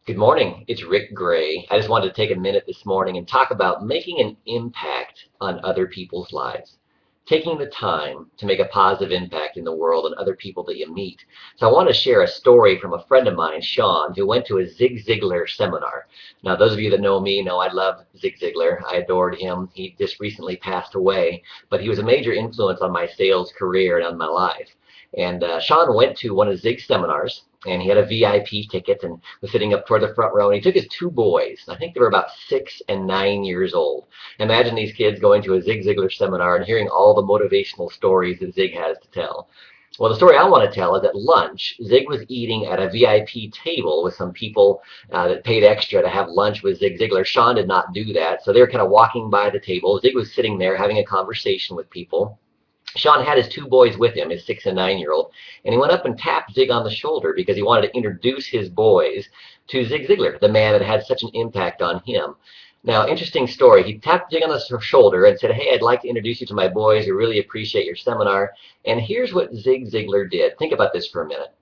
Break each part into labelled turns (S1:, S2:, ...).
S1: Good morning. It's Rick Gray. I just wanted to take a minute this morning and talk about making an impact on other people's lives. Taking the time to make a positive impact in the world and other people that you meet. So I want to share a story from a friend of mine, Sean, who went to a Zig Ziglar seminar. Now, those of you that know me know I love Zig Ziglar. I adored him. He just recently passed away, but he was a major influence on my sales career and on my life. And Sean went to one of Zig's seminars, and he had a VIP ticket and was sitting up toward the front row. And he took his two boys. I think they were about 6 and 9 years old. Imagine these kids going to a Zig Ziglar seminar and hearing all the motivational stories that Zig has to tell. Well, the story I want to tell is at lunch, Zig was eating at a VIP table with some people that paid extra to have lunch with Zig Ziglar. Sean did not do that, so they were kind of walking by the table. Zig was sitting there having a conversation with people. Sean had his two boys with him, his 6 and 9 year old, and he went up and tapped Zig on the shoulder because he wanted to introduce his boys to Zig Ziglar, the man that had such an impact on him. Now, interesting story. He tapped Zig on the shoulder and said, "Hey, I'd like to introduce you to my boys. We really appreciate your seminar." And here's what Zig Ziglar did. Think about this for a minute.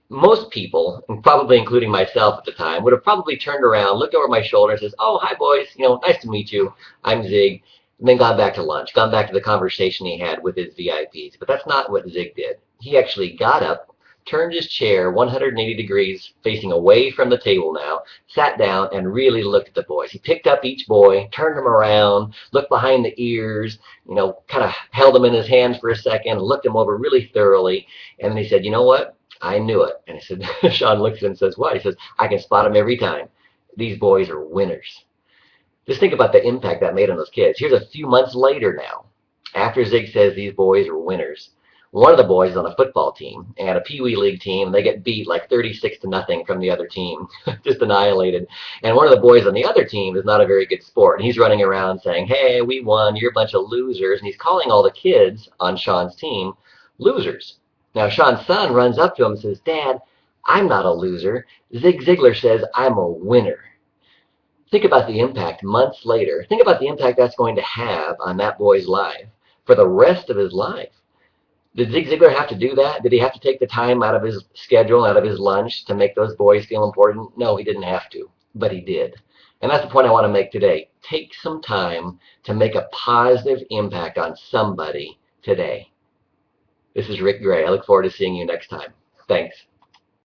S1: Most people, and probably including myself at the time, would have probably turned around, looked over my shoulder, and says, "Oh, hi, boys. Nice to meet you. I'm Zig." And then gone back to lunch, gone back to the conversation he had with his VIPs. But that's not what Zig did. He actually got up, turned his chair 180 degrees, facing away from the table now, sat down, and really looked at the boys. He picked up each boy, turned them around, looked behind the ears, kind of held them in his hands for a second, looked them over really thoroughly, and then he said, "You know what? I knew it." And I said, Sean looks at him and says, "What?" He says, "I can spot them every time. These boys are winners." Just think about the impact that made on those kids. Here's a few months later now, after Zig says these boys are winners. One of the boys is on a football team and a Pee Wee League team, and they get beat like 36-0 from the other team, just annihilated. And one of the boys on the other team is not a very good sport, and he's running around saying, "Hey, we won, you're a bunch of losers," and he's calling all the kids on Sean's team losers. Now, Sean's son runs up to him and says, "Dad, I'm not a loser. Zig Ziglar says I'm a winner." Think about the impact months later. Think about the impact that's going to have on that boy's life for the rest of his life. Did Zig Ziglar have to do that? Did he have to take the time out of his schedule, out of his lunch to make those boys feel important? No, he didn't have to, but he did. And that's the point I want to make today. Take some time to make a positive impact on somebody today. This is Rick Gray. I look forward to seeing you next time. Thanks.